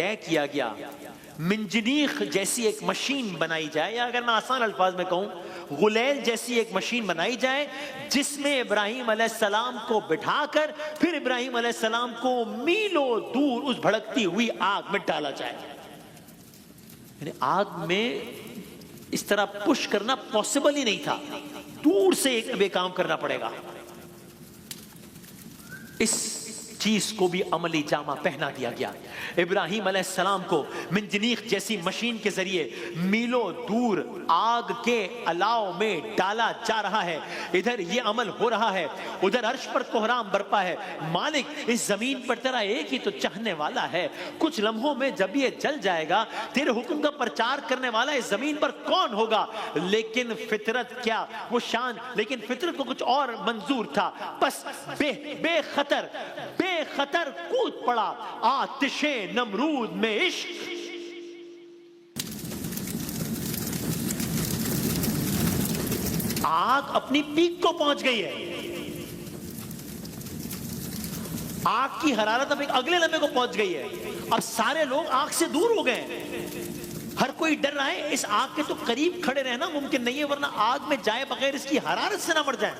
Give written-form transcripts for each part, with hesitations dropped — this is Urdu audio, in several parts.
طے کیا گیا منجنیق جیسی ایک مشین بنائی جائے، یا اگر میں آسان الفاظ میں کہوں غلیل جیسی ایک مشین بنائی جائے، جس میں ابراہیم علیہ السلام کو بٹھا کر پھر ابراہیم علیہ السلام کو میلوں دور اس بھڑکتی ہوئی آگ میں ڈالا جائے. یعنی آگ میں اس طرح پش کرنا پاسبل ہی نہیں تھا، دور سے ایک کام کرنا پڑے گا. اس چیز کو بھی عملی جامہ پہنا دیا گیا. ابراہیم علیہ السلام کو منجنیق جیسی مشین کے ذریعے میلوں دور آگ کے الاؤ میں ڈالا جا رہا ہے. ادھر یہ عمل ہو رہا ہے، ادھر عرش پر کوہرام برپا ہے. مالک اس زمین پر تیرا ایک ہی تو چاہنے والا ہے. کچھ لمحوں میں جب یہ جل جائے گا تیرے حکم کا پرچار کرنے والا اس زمین پر کون ہوگا؟ لیکن فطرت کیا وہ شان، لیکن فطرت کو کچھ اور منظور تھا. بس بے خطر کود پڑا آتش نمرود میں عشق. آگ اپنی پیک کو پہنچ گئی ہے. آگ کی حرارت اب ایک اگلے لمحے کو پہنچ گئی ہے. اب سارے لوگ آگ سے دور ہو گئے. ہر کوئی ڈر رہا ہے اس آگ کے تو قریب کھڑے رہنا ممکن نہیں ہے، ورنہ آگ میں جائے بغیر اس کی حرارت سے نہ مر جائیں.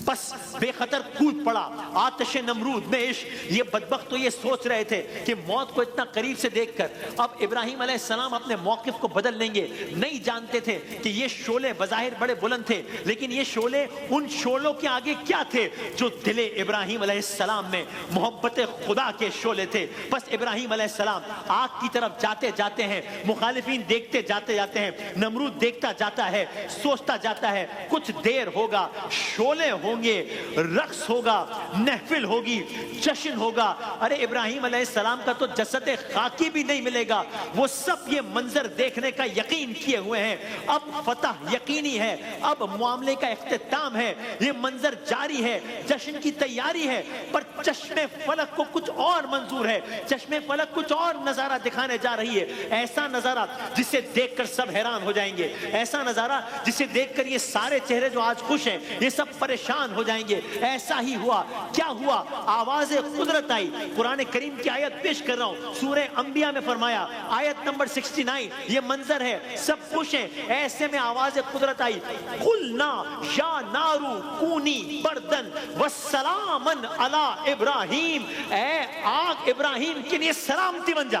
بس بے خطر کود پڑا آتش نمرود میں عشق. یہ بدبخت تو یہ سوچ رہے تھے کہ موت کو اتنا قریب سے دیکھ کر اب ابراہیم علیہ السلام اپنے موقف کو بدل لیں گے. نہیں جانتے تھے کہ یہ شعلے بظاہر بڑے بلند تھے، لیکن یہ شعلے ان شعلوں کے آگے کیا تھے جو دل ابراہیم علیہ السلام میں محبت خدا کے شعلے تھے. بس ابراہیم علیہ السلام آگ کی طرف جاتے جاتے ہیں، مخالفین دیکھتے جاتے ہیں، نمرود دیکھتا جاتا ہے، سوچتا جاتا ہے کچھ دیر ہوگا شعلے ہوں گے، رقص ہوگا، محفل ہوگی، جشن ہوگا. ارے ابراہیم علیہ السلام کا تو جسد خاکی بھی نہیں ملے گا. وہ سب یہ منظر دیکھنے کا یقین کیے ہوئے ہیں. اب فتح یقینی ہے، اب معاملے کا اختتام ہے، یہ منظر جاری ہے، جشن کی تیاری ہے. پر چشم فلک کو کچھ اور منظور ہے. چشم فلک کچھ اور نظارہ دکھانے جا رہی ہے. ایسا نظارہ جسے دیکھ کر سب حیران ہو جائیں گے. ایسا نظارہ جسے دیکھ کر یہ سارے چہرے جو آج خوش ہیں یہ سب پریشان ہو جائیں گے. ایسا ہی ہوا. کیا ہوا؟ آواز قدرت آئی. قرآن کریم کی آیت پیش کر رہا ہوں، سورہ انبیاء میں فرمایا آیت نمبر 69. یہ منظر ہے، سب خوش ہیں. ایسے میں آواز قدرت آئی، قلنا یا نارو کونی بردن والسلاما علی ابراہیم. اے آگ ابراہیم کے لیے سلامتی بن جا.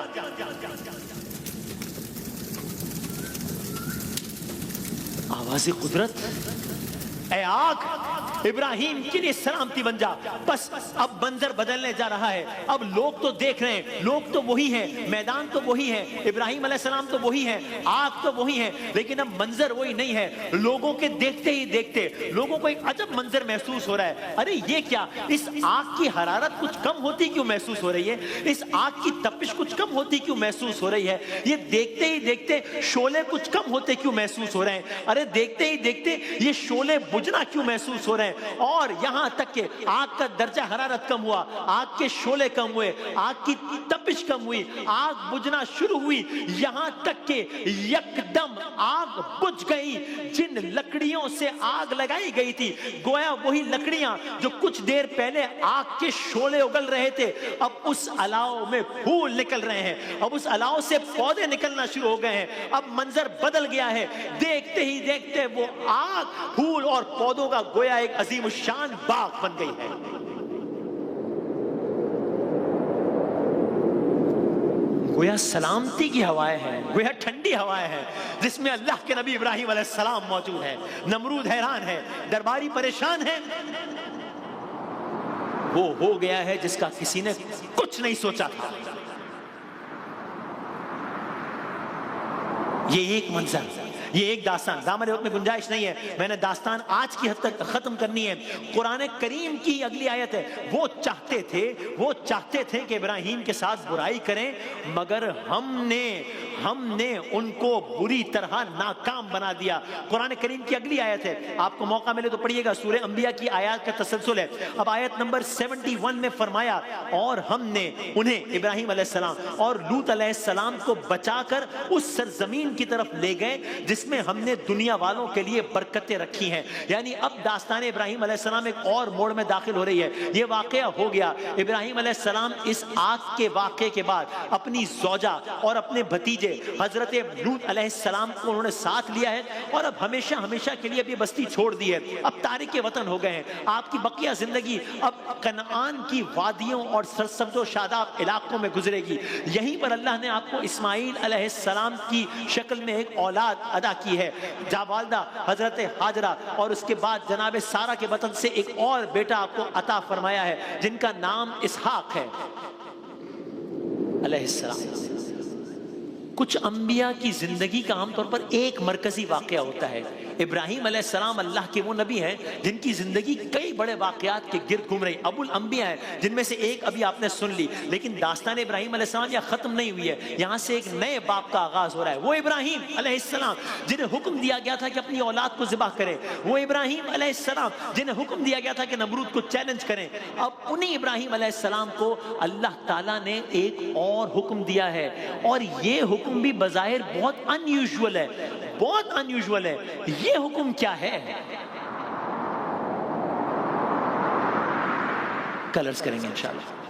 آواز قدرت، اے آگ ابراہیم کے لیے سلامتی بن جا. بس اب منظر بدلنے جا رہا ہے. اب لوگ تو دیکھ رہے ہیں، لوگ تو وہی ہیں، میدان تو وہی ہے، ابراہیم علیہ السلام تو وہی ہیں، آگ تو وہی ہے، لیکن اب منظر وہی نہیں ہے. لوگوں کے دیکھتے ہی دیکھتے لوگوں کو ایک عجب منظر محسوس ہو رہا ہے. ارے یہ کیا؟ اس آگ کی حرارت کچھ کم ہوتی کیوں محسوس ہو رہی ہے؟ اس آگ کی تپش کچھ کم ہوتی کیوں محسوس ہو رہی ہے؟ یہ دیکھتے ہی دیکھتے شعلے کچھ کم ہوتے کیوں محسوس ہو رہے ہیں؟ ارے دیکھتے ہی دیکھتے یہ شعلے بجھنا کیوں محسوس ہو رہے ہیں؟ اور یہاں تک کہ آگ کا درجہ حرارت کم ہوا، آگ کے شعلے کم ہوئے، آگ کی تپش کم ہوئی، آگ بجھنا شروع ہوئی. یہاں تک کہ یکدم آگ بجھ گئی. جن لکڑیوں سے آگ لگائی گئی تھی، گویا وہی لکڑیاں جو کچھ دیر پہلے آگ کے شعلے اگل رہے تھے، اب اس الاؤ میں پھول نکل رہے ہیں. اب اس الاؤ سے پودے نکلنا شروع ہو گئے ہیں. اب منظر بدل گیا ہے. دیکھتے ہی دیکھتے وہ آگ پھول اور پودوں کا گویا ایک عظیم الشان باغ بن گئی ہے. گویا سلامتی کی ہوائیں ہیں، گویا ٹھنڈی ہوائیں ہیں جس میں اللہ کے نبی ابراہیم علیہ السلام موجود ہے. نمرود حیران ہے، درباری پریشان ہے. وہ ہو گیا ہے جس کا کسی نے کچھ نہیں سوچا تھا. یہ ایک منظر، یہ ایک داستان. دامن وقت میں گنجائش نہیں ہے، میں نے داستان آج کی حد تک ختم کرنی ہے. قرآن کریم کی اگلی آیت ہے. وہ چاہتے تھے کہ ابراہیم کے ساتھ برائی کریں، مگر ہم نے ان کو بری طرح ناکام بنا دیا. قرآن کریم کی اگلی آیت ہے، آپ کو موقع ملے تو پڑھیے گا. سورہ انبیاء کی آیات کا تسلسل ہے. اب آیت نمبر 71 میں فرمایا، اور ہم نے انہیں ابراہیم علیہ السلام اور لوط علیہ السلام کو بچا کر اس سرزمین کی طرف لے گئے جس جس میں ہم نے دنیا والوں کے لیے برکتیں رکھی ہیں. یعنی اب داستان ابراہیم علیہ السلام ایک اور موڑ میں داخل ہو رہی ہے. یہ واقعہ ہو گیا, ابراہیم علیہ السلام اس آگ کے واقعے کے بعد اپنی زوجہ اور اپنے بھتیجے حضرت لوط علیہ السلام کو انہوں نے ساتھ لیا ہے, اور اب ہمیشہ ہمیشہ کے لیے بھی بستی چھوڑ دی ہے. اب تارک وطن ہو گئے ہیں. آپ کی بقیہ زندگی اب کنعان کی وادیوں اور سرسبز و شاداب علاقوں میں گزرے گی. یہیں پر اللہ نے آپ کو اسماعیل علیہ السلام کی شکل میں ایک اولاد عطا کی ہے, والدہ حضرت ہاجرہ, اور اس کے بعد جناب سارہ کے بطن سے ایک اور بیٹا آپ کو عطا فرمایا ہے جن کا نام اسحاق ہے علیہ السلام. کچھ انبیاء کی زندگی کا عام طور پر ایک مرکزی واقعہ ہوتا ہے. ابراہیم علیہ السلام اللہ کے وہ نبی ہیں جن کی زندگی کئی بڑے واقعات کے گرد گھوم رہی. ابو الانبیاء ہے جن میں سے ایک ابھی آپ نے سن لی, لیکن داستان ابراہیم علیہ السلام یہاں ختم نہیں ہوئی ہے. یہاں سے ایک نئے باپ کا آغاز ہو رہا ہے. وہ ابراہیم علیہ السلام جنہیں حکم دیا گیا تھا کہ اپنی اولاد کو ذبح کریں, وہ ابراہیم علیہ السلام جنہیں حکم دیا گیا تھا کہ نمرود کو چیلنج کریں. اب انہی ابراہیم علیہ السلام کو اللہ تعالیٰ نے ایک اور حکم دیا ہے, اور یہ حکم بھی بظاہر بہت انیوژول ہے, بہت انیوژول ہے. یہ حکم کیا ہے؟ کلرز کریں گے انشاءاللہ.